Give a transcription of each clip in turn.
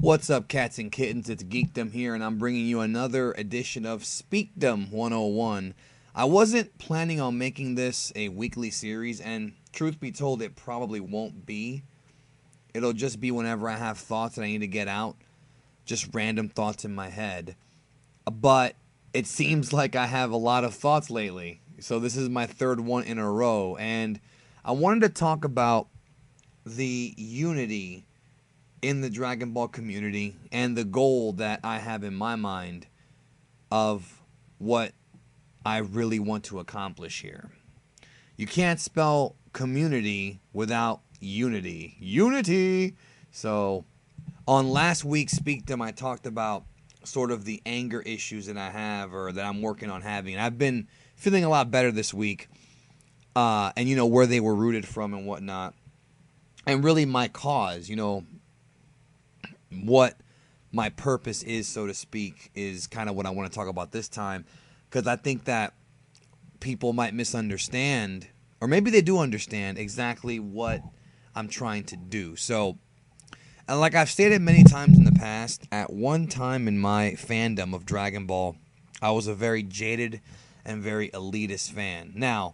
What's up, cats and kittens? It's Geekdom here, and I'm bringing you another edition of Speakdom101. I wasn't planning on making this a weekly series, and truth be told, it probably won't be. It'll just be whenever I have thoughts that I need to get out, just random thoughts in my head. But it seems like I have a lot of thoughts lately, so this is my third one in a row, and I wanted to talk about the unity in the Dragon Ball community and the goal that I have in my mind of what I really want to accomplish here. You can't spell community without unity. Unity! So, on last week's Speakdom, I talked about sort of the anger issues that I have or that I'm working on having. And I've been feeling a lot better this week. And, you know, where they were rooted from and whatnot. And really my cause, you know, what my purpose is, so to speak, is kind of what I want to talk about this time, because I think that people might misunderstand, or maybe they do understand exactly what I'm trying to do. So, and like I've stated many times in the past, at one time in my fandom of Dragon Ball, I was a very jaded and very elitist fan. Now,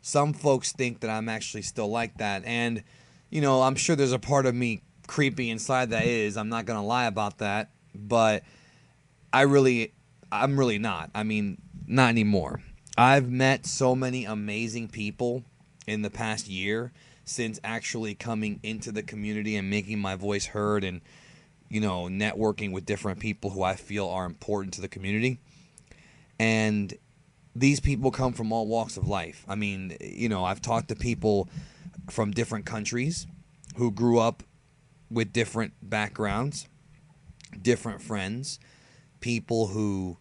some folks think that I'm actually still like that, and you know, I'm sure there's a part of me creepy inside that is. I'm not gonna lie about that, but I'm really not. I mean, not anymore. I've met so many amazing people in the past year since actually coming into the community and making my voice heard, and you know, networking with different people who I feel are important to the community. And these people come from all walks of life. I mean, you know, I've talked to people from different countries who grew up with different backgrounds, different friends, people who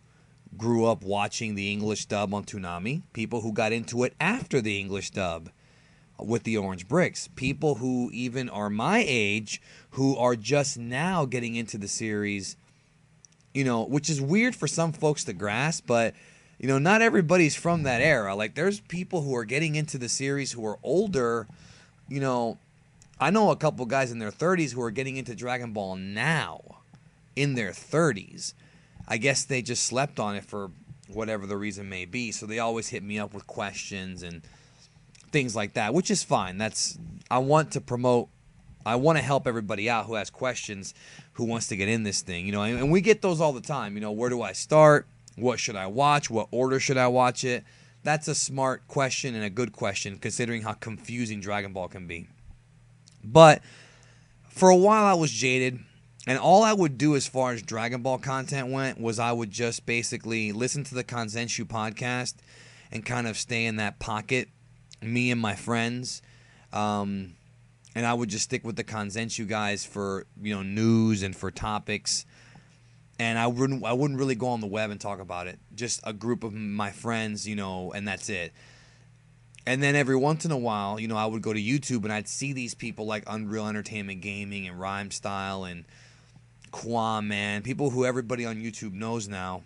grew up watching the English dub on Toonami, people who got into it after the English dub with the Orange Bricks, people who even are my age who are just now getting into the series, you know, which is weird for some folks to grasp, but you know, not everybody's from that era. Like, there's people who are getting into the series who are older, you know. I know a couple guys in their 30s who are getting into Dragon Ball now, in their 30s. I guess they just slept on it for whatever the reason may be, so they always hit me up with questions and things like that, which is fine. I want to help everybody out who has questions, who wants to get in this thing, you know, and we get those all the time. You know, where do I start? What should I watch? What order should I watch it? That's a smart question and a good question, considering how confusing Dragon Ball can be. But for a while I was jaded, and all I would do as far as Dragon Ball content went was I would just basically listen to the KANZENSHUU podcast and kind of stay in that pocket, me and my friends, and I would just stick with the KANZENSHUU guys for, you know, news and for topics, and I wouldn't really go on the web and talk about it. Just a group of my friends, you know, and that's it. And then every once in a while, you know, I would go to YouTube and I'd see these people like Unreal Entertainment Gaming and Rhyme Style and QAAMAN, people who everybody on YouTube knows now,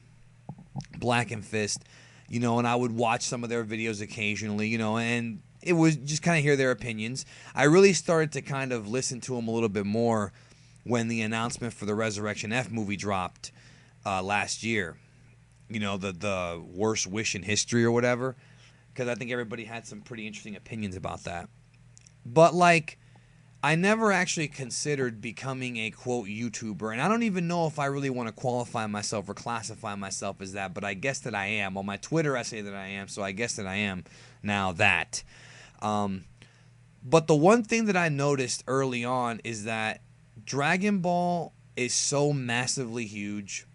BLACKENFIST, you know, and I would watch some of their videos occasionally, you know, and it was just kind of hear their opinions. I really started to kind of listen to them a little bit more when the announcement for the Resurrection F movie dropped last year. You know, the worst wish in history or whatever. Because I think everybody had some pretty interesting opinions about that. But, like, I never actually considered becoming a, quote, YouTuber. And I don't even know if I really want to qualify myself or classify myself as that. But I guess that I am. On my Twitter, I say that I am. So I guess that I am now that. But the one thing that I noticed early on is that Dragon Ball is so massively huge.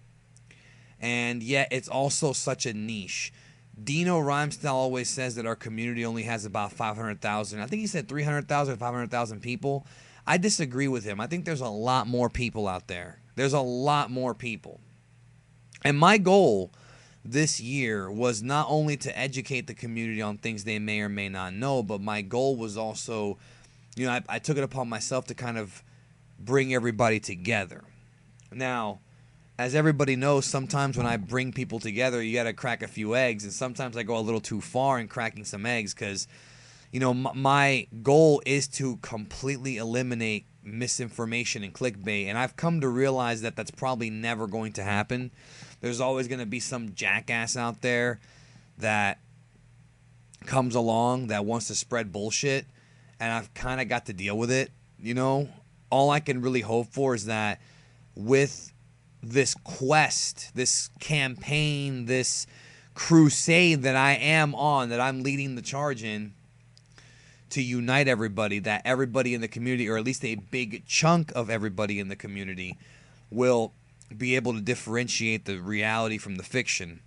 And yet it's also such a niche. Dino Rhymestyle always says that our community only has about 500,000. I think he said 300,000 or 500,000 people. I disagree with him. I think there's a lot more people out there. There's a lot more people. And my goal this year was not only to educate the community on things they may or may not know, but my goal was also, you know, I took it upon myself to kind of bring everybody together. Now, as everybody knows, sometimes when I bring people together, you got to crack a few eggs. And sometimes I go a little too far in cracking some eggs because, you know, my goal is to completely eliminate misinformation and clickbait, and I've come to realize that that's probably never going to happen. There's always going to be some jackass out there that comes along that wants to spread bullshit, and I've kind of got to deal with it, you know? All I can really hope for is that with this quest, this campaign, this crusade that I am on, that I'm leading the charge in, to unite everybody, that everybody in the community, or at least a big chunk of everybody in the community, will be able to differentiate the reality from the fiction,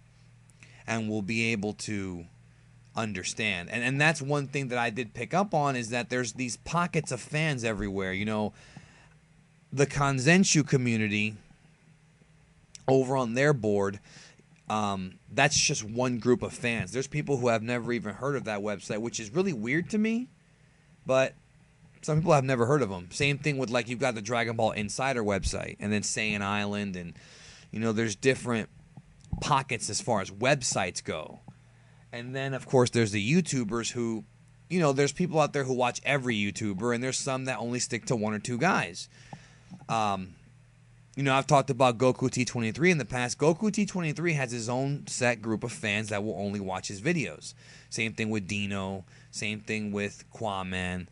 and will be able to understand. And that's one thing that I did pick up on, is that there's these pockets of fans everywhere. You know, the KANZENSHUU community over on their board, that's just one group of fans. There's people who have never even heard of that website, which is really weird to me, but some people have never heard of them. Same thing with, like, you've got the Dragon Ball Insider website, and then Saiyan Island, and, you know, there's different pockets as far as websites go. And then, of course, there's the YouTubers who, you know, there's people out there who watch every YouTuber, and there's some that only stick to one or two guys. You know, I've talked about Goku T23 in the past. Goku T23 has his own set group of fans that will only watch his videos. Same thing with Dino. Same thing with QAAMAN.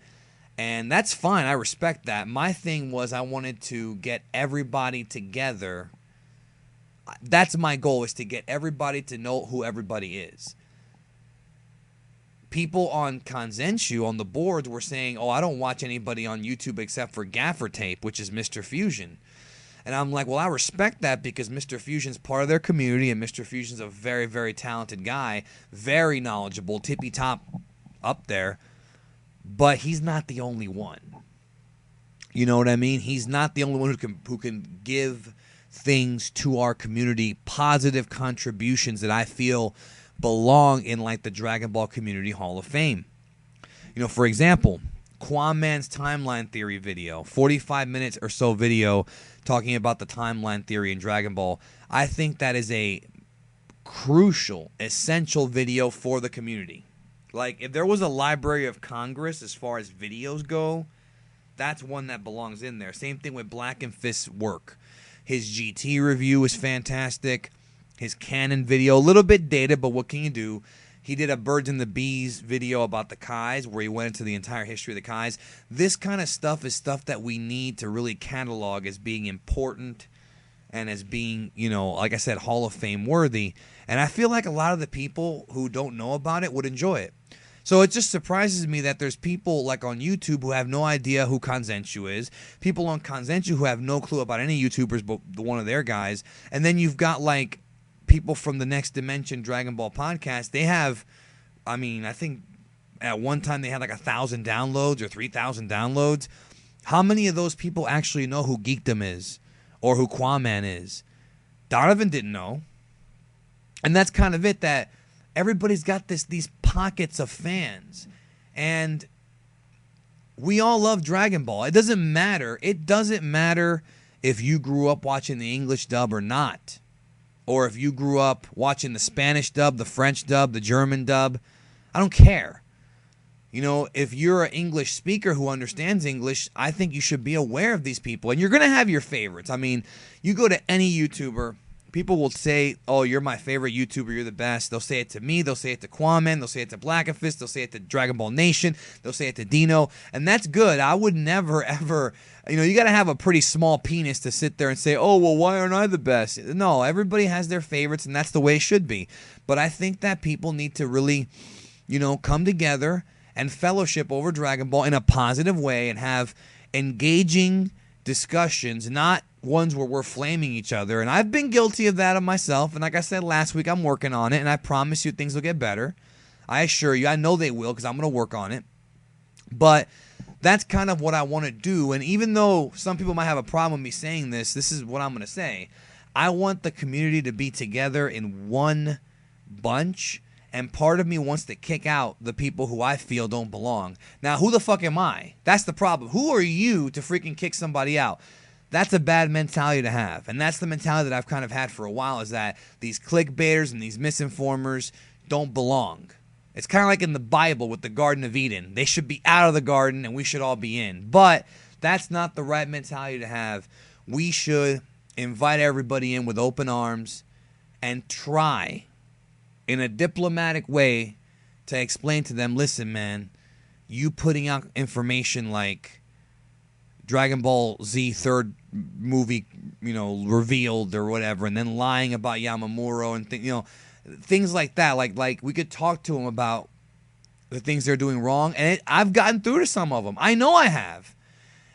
And that's fine. I respect that. My thing was, I wanted to get everybody together. That's my goal, is to get everybody to know who everybody is. People on KANZENSHUU, on the boards, were saying, oh, I don't watch anybody on YouTube except for Gaffer Tape, which is Mr. Fusion. And I'm like, well, I respect that, because Mr. Fusion's part of their community, and Mr. Fusion's a very, very talented guy, very knowledgeable, tippy-top up there, but he's not the only one. You know what I mean? He's not the only one who can give things to our community, positive contributions that I feel belong in, like, the Dragon Ball Community Hall of Fame. You know, for example, QAAMAN's timeline theory video, 45 minutes or so video talking about the timeline theory in Dragon Ball. I think that is a crucial, essential video for the community. Like, if there was a Library of Congress as far as videos go, that's one that belongs in there. Same thing with BLACKENFIST's work. His GT review is fantastic. His Canon video, a little bit dated, but what can you do? He did a Birds and the Bees video about the Kais, where he went into the entire history of the Kais. This kind of stuff is stuff that we need to really catalog as being important and as being, you know, like I said, Hall of Fame worthy. And I feel like a lot of the people who don't know about it would enjoy it. So it just surprises me that there's people like on YouTube who have no idea who KANZENSHUU is, people on KANZENSHUU who have no clue about any YouTubers but one of their guys, and then you've got, like, people from the Next Dimension Dragon Ball podcast. They have, I mean, I think at one time they had like 1,000 downloads or 3,000 downloads. How many of those people actually know who Geekdom is or who QAAMAN is? Donovan didn't know. And that's kind of it, that everybody's got these pockets of fans. And we all love Dragon Ball. It doesn't matter. It doesn't matter if you grew up watching the English dub or not, or if you grew up watching the Spanish dub, the French dub, the German dub. I don't care. You know, if you're an English speaker who understands English, I think you should be aware of these people. And you're going to have your favorites. I mean, you go to any YouTuber, people will say, oh, you're my favorite YouTuber, you're the best. They'll say it to me, they'll say it to QAAMAN, they'll say it to BLACKENFIST, they'll say it to Dragon Ball Nation, they'll say it to Dino, and that's good. I would never, ever, you know, you got to have a pretty small penis to sit there and say, oh, well, why aren't I the best? No, everybody has their favorites, and that's the way it should be. But I think that people need to really, you know, come together and fellowship over Dragon Ball in a positive way and have engaging discussions, not ones where we're flaming each other. And I've been guilty of that of myself. And like I said last week, I'm working on it. And I promise you things will get better. I assure you. I know they will, because I'm going to work on it. But that's kind of what I want to do. And even though some people might have a problem with me saying this, this is what I'm going to say. I want the community to be together in one bunch. And part of me wants to kick out the people who I feel don't belong. Now, who the fuck am I? That's the problem. Who are you to freaking kick somebody out? That's a bad mentality to have. And that's the mentality that I've kind of had for a while, is that these clickbaiters and these misinformers don't belong. It's kind of like in the Bible with the Garden of Eden. They should be out of the garden and we should all be in. But That's not the right mentality to have. We should invite everybody in with open arms and try in a diplomatic way to explain to them, listen, man, you putting out information like Dragon Ball Z third movie, revealed or whatever, and then lying about Yamamuro and things like that. Like we could talk to them about the things they're doing wrong, and I've gotten through to some of them. I know I have,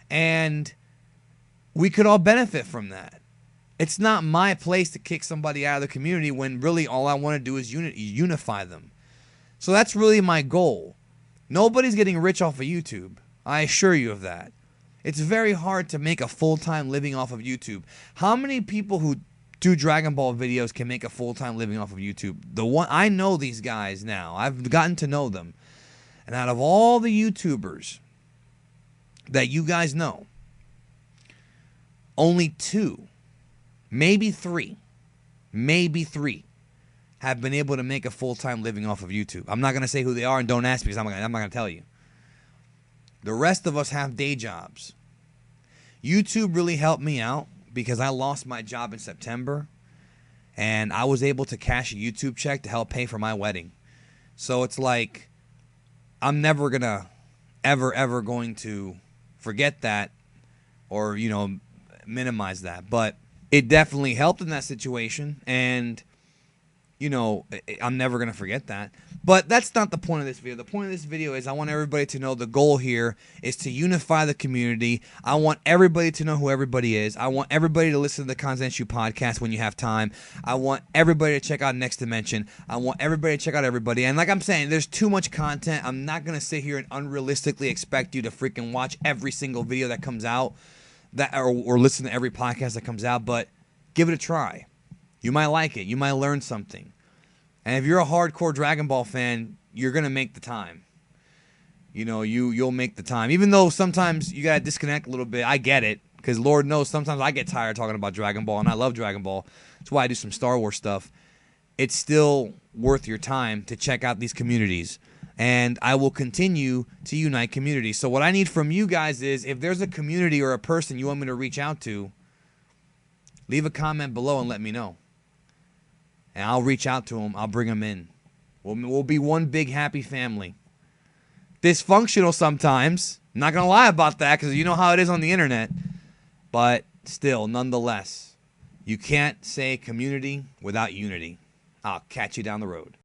and we could all benefit from that. It's not my place to kick somebody out of the community when really all I want to do is unify them. So that's really my goal. Nobody's getting rich off of YouTube. I assure you of that. It's very hard to make a full-time living off of YouTube. How many people who do Dragon Ball videos can make a full-time living off of YouTube? I know these guys now. I've gotten to know them. And out of all the YouTubers that you guys know, only 2, maybe 3 have been able to make a full-time living off of YouTube. I'm not going to say who they are, and don't ask me because I'm not going to tell you. The rest of us have day jobs. YouTube really helped me out because I lost my job in September, and I was able to cash a YouTube check to help pay for my wedding. So it's like I'm never going to ever going to forget that or, minimize that. But it definitely helped in that situation, and I'm never going to forget that. But that's not the point of this video. The point of this video is I want everybody to know the goal here is to unify the community. I want everybody to know who everybody is. I want everybody to listen to the KANZENSHUU podcast when you have time. I want everybody to check out Next Dimension. I want everybody to check out everybody. And like I'm saying, there's too much content. I'm not going to sit here and unrealistically expect you to freaking watch every single video that comes out or listen to every podcast that comes out. But give it a try. You might like it. You might learn something. And if you're a hardcore Dragon Ball fan, you're going to make the time. You'll make the time. Even though sometimes you got to disconnect a little bit. I get it. Because Lord knows sometimes I get tired talking about Dragon Ball. And I love Dragon Ball. That's why I do some Star Wars stuff. It's still worth your time to check out these communities. And I will continue to unite communities. So what I need from you guys is if there's a community or a person you want me to reach out to, leave a comment below and let me know. And I'll reach out to them. I'll bring them in. We'll be one big happy family. Dysfunctional sometimes. I'm not going to lie about that because you know how it is on the internet. But still, nonetheless, you can't say community without unity. I'll catch you down the road.